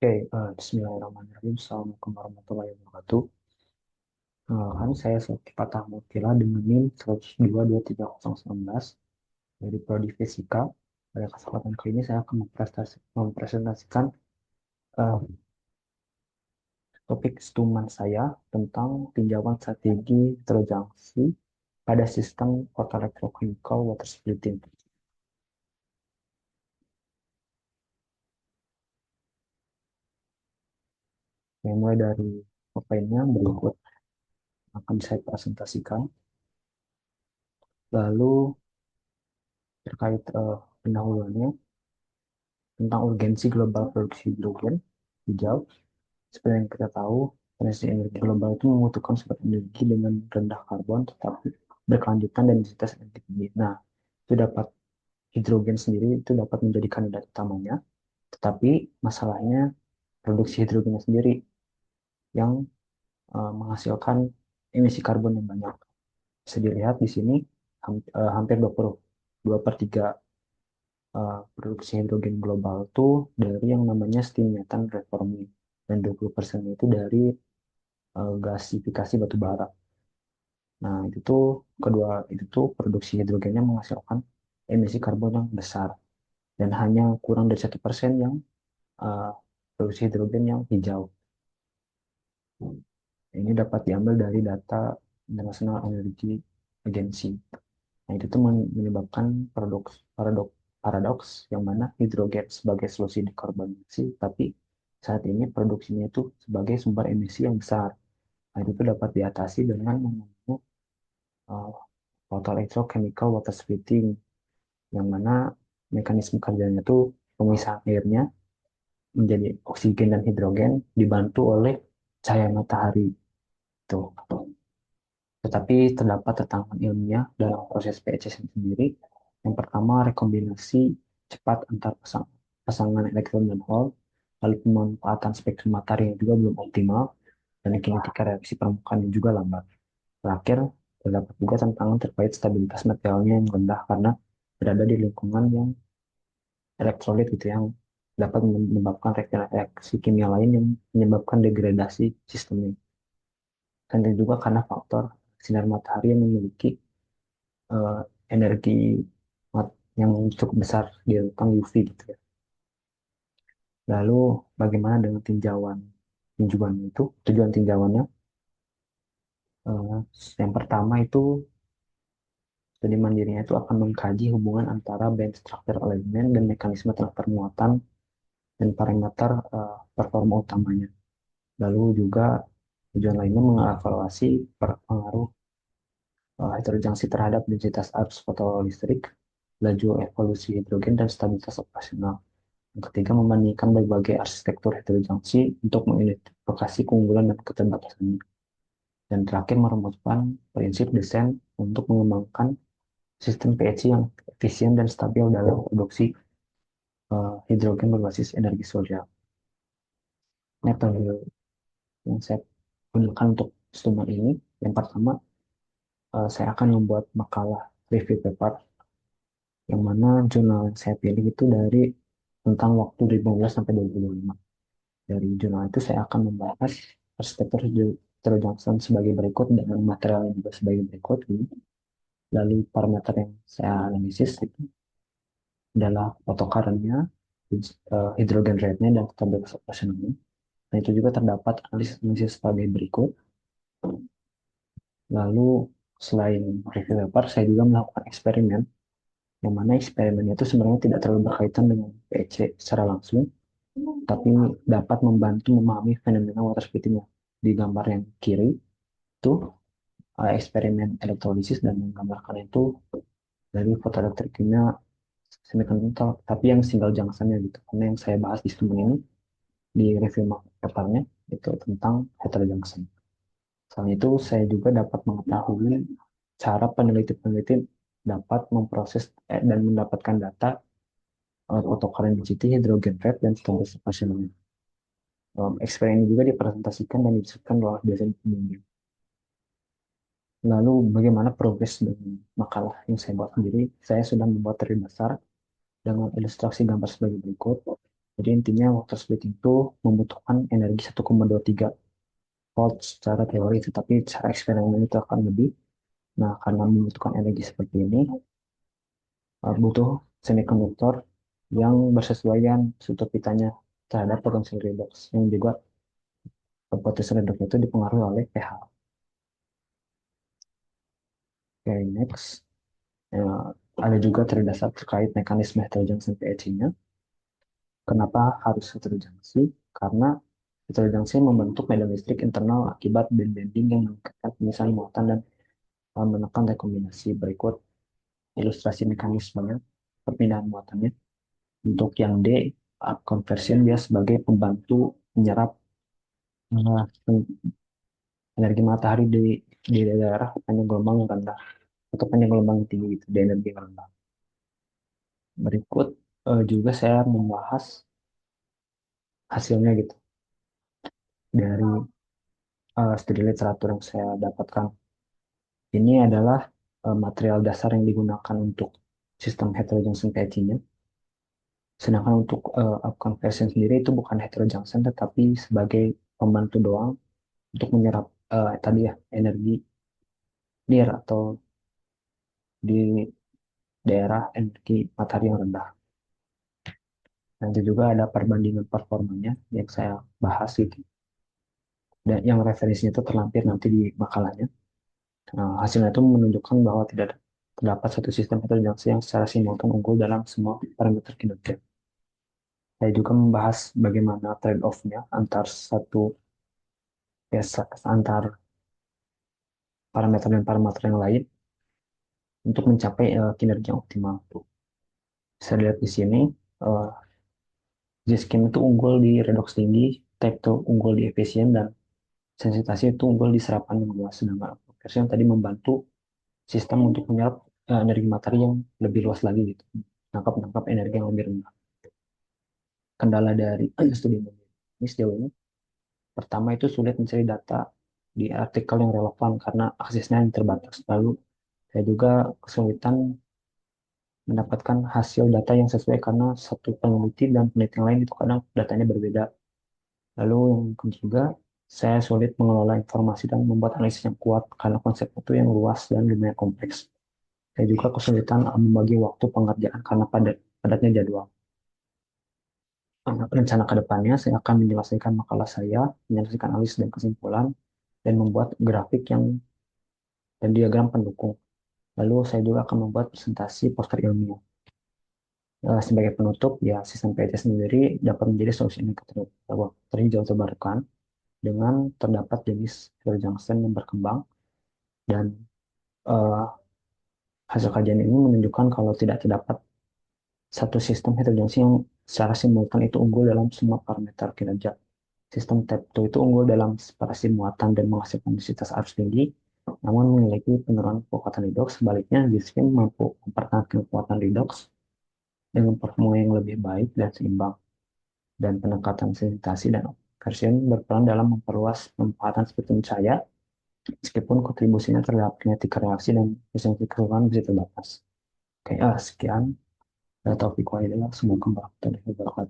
Oke, Bismillahirrahmanirrahim. Assalamualaikum warahmatullahi wabarakatuh. Saya Sofi Fatah Mutila dengan NIM 1022319 dari Prodi Fisika. Pada kesempatan kali ini saya akan mempresentasikan eh, topik stuman saya tentang tinjauan strategi heterojangsi pada sistem photoelectrochemical water splitting. Yang mulai dari poinnya berikut akan saya presentasikan. Lalu terkait pendahuluannya, tentang urgensi global produksi hidrogen hijau. Seperti yang kita tahu, transisi energi global itu membutuhkan sumber energi dengan rendah karbon tetapi berkelanjutan dan densitas energi tinggi. Nah, itu dapat hidrogen sendiri itu dapat menjadi kandidat utamanya, tetapi masalahnya produksi hidrogennya sendiri yang menghasilkan emisi karbon yang banyak. Bisa dilihat di sini hampir 22/3 produksi hidrogen global itu dari yang namanya steam methane reforming dan 20% itu dari gasifikasi batu bara. Nah, itu tuh produksi hidrogennya menghasilkan emisi karbon yang besar dan hanya kurang dari 1% yang uh, produksi hidrogen yang hijau. Ini dapat diambil dari data International Energy Agency. Nah, itu tuh menyebabkan paradoks yang mana hidrogen sebagai solusi dekarbonasi, tapi saat ini produksinya itu sebagai sumber emisi yang besar. Nah, itu tuh dapat diatasi dengan menggunakan uh, photoelectrochemical water splitting, yang mana mekanisme kerjanya itu pemisahan airnya menjadi oksigen dan hidrogen dibantu oleh cahaya matahari. Tuh. Tetapi terdapat tantangan ilmiah dalam proses PEC sendiri. Yang pertama, rekombinasi cepat antar pasangan elektron dan hol, lalu pemanfaatan spektrum matahari yang juga belum optimal, dan kinetika reaksi permukaan yang juga lambat. Terakhir, terdapat juga tantangan terkait stabilitas materialnya yang rendah karena berada di lingkungan yang elektrolit gitu yang dapat menyebabkan reaksi kimia lain yang menyebabkan degradasi sistemnya. Dan juga karena faktor sinar matahari yang memiliki eh, energi yang cukup besar di rentang UV gitu ya. Lalu bagaimana dengan tinjauan itu? Tujuan tinjauannya eh, yang pertama itu studi mandirinya itu akan mengkaji hubungan antara band structure elemen dan mekanisme transfer muatan dan parameter performa utamanya. Lalu juga tujuan lainnya mengevaluasi pengaruh heterojangsi terhadap densitas arus fotolistrik, laju evolusi hidrogen, dan stabilitas operasional. Yang ketiga, membandingkan berbagai arsitektur heterojangsi untuk mengidentifikasi keunggulan dan keterbatasannya. Dan terakhir, merumuskan prinsip desain untuk mengembangkan sistem PHC yang efisien dan stabil dalam produksi hidrogen berbasis energi surya. Metode yang saya gunakan untuk studi ini, yang pertama, saya akan membuat makalah review paper, yang mana jurnal yang saya pilih itu dari tentang waktu 2015 sampai 2025. Dari jurnal itu saya akan membahas arsitektur heterojunctions sebagai berikut dengan material yang juga sebagai berikut ini. Lalu parameter yang saya analisis itu adalah photocarnya, hidrogen rate-nya, dan stabilitas operasionalnya. Dan itu juga terdapat analisis sebagai berikut. Lalu selain review paper, saya juga melakukan eksperimen, yang mana eksperimen itu sebenarnya tidak terlalu berkaitan dengan PEC secara langsung, tapi dapat membantu memahami fenomena water splitting di gambar yang kiri itu eksperimen elektrolisis dan menggambarkan itu dari fotoelektrik kimia semikonductor, tapi yang single junction-nya gitu. Karena yang saya bahas di studi ini di review papernya itu tentang heterojunction. Selain itu, saya juga dapat mengetahui cara peneliti-peneliti dapat memproses dan mendapatkan data photocurrent density, hydrogen rate, dan stabilitas operasionalnya. Eksperimen ini juga dipresentasikan dan didiskusikan oleh dosen pembimbing. Lalu bagaimana progres dengan makalah yang saya buat sendiri? Saya sudah membuat teori dasar dengan ilustrasi gambar sebagai berikut. Jadi intinya water splitting itu membutuhkan energi 1,23 volt secara teori, tetapi secara eksperimen itu akan lebih. Nah, karena membutuhkan energi seperti ini, butuh semikonduktor yang bersesuaian struktur pitanya terhadap potensial redox, yang juga potensial redox itu dipengaruhi oleh pH. Oke, next. Ada juga terdasar terkait mekanisme heterojunction pH-nya. Kenapa harus heterojunksi? Karena heterojunksi membentuk medan listrik internal akibat band bending yang meningkatkan pemisahan muatan dan menekan rekombinasi. Berikut ilustrasi mekanismenya, perpindahan muatannya. Untuk yang D, up conversion dia sebagai pembantu menyerap energi matahari di daerah panjang gelombang yang rendah atau panjang gelombang yang tinggi gitu, di energi yang rendah. Berikut juga saya membahas hasilnya gitu dari studi literatur yang saya dapatkan. Ini adalah material dasar yang digunakan untuk sistem heterojunction PET-nya. Sedangkan untuk up conversion sendiri itu bukan heterojunction tetapi sebagai pembantu doang untuk menyerap tadi ya energi near atau di daerah energi matahari yang rendah. Nanti juga ada perbandingan performanya yang saya bahas gitu. Dan yang referensinya itu terlampir nanti di makalahnya. Nah, hasilnya itu menunjukkan bahwa tidak terdapat satu sistem heterojunksi yang secara simultan unggul dalam semua parameter kinetik. Saya juga membahas bagaimana trade-off-nya antar satu ya, antar parameter dan parameter yang lain untuk mencapai kinerja yang optimal. Bisa dilihat di sini, uh, G-skim itu unggul di redox tinggi, type itu unggul di efisien, dan sensitasi itu unggul di serapan yang luas. Sedangkan versi yang tadi membantu sistem untuk menyerap energi matahari yang lebih luas lagi gitu. Nangkap energi yang lebih rendah. Kendala dari studi ini sejauh ini, pertama itu sulit mencari data di artikel yang relevan karena aksesnya yang terbatas. Lalu saya juga kesulitan mendapatkan hasil data yang sesuai karena satu peneliti dan peneliti yang lain itu kadang datanya berbeda. Lalu yang ketiga, saya sulit mengelola informasi dan membuat analisis yang kuat karena konsep itu yang luas dan lumayan kompleks. Saya juga kesulitan membagi waktu pengerjaan karena padatnya jadwal. Rencana ke depannya, saya akan menyelesaikan makalah saya, menyelesaikan analisis dan kesimpulan, dan membuat grafik yang dan diagram pendukung. Lalu saya juga akan membuat presentasi poster ilmiah. Sebagai penutup, ya sistem PET sendiri dapat menjadi solusi indikator terinjau terbarukan dengan terdapat jenis Joule-Johnson yang berkembang dan eh, hasil kajian ini menunjukkan kalau tidak terdapat satu sistem heterogeneity yang secara simultan itu unggul dalam semua parameter kinerja. Sistem TEP2 itu unggul dalam separasi muatan dan menghasilkan densitas arus tinggi, namun memiliki penurunan kekuatan redox. Sebaliknya, G-skim mampu mempertahankan kekuatan redox dengan performa yang lebih baik dan seimbang, dan pendekatan sensitasi dan version berperan dalam memperluas pemanfaatan spektrum cahaya, meskipun kontribusinya terhadap kinetika reaksi dan efisiensi keseluruhan bisa terbatas. Oke, sekian. Taufiq walhidayah. Semoga berkah dan berkah.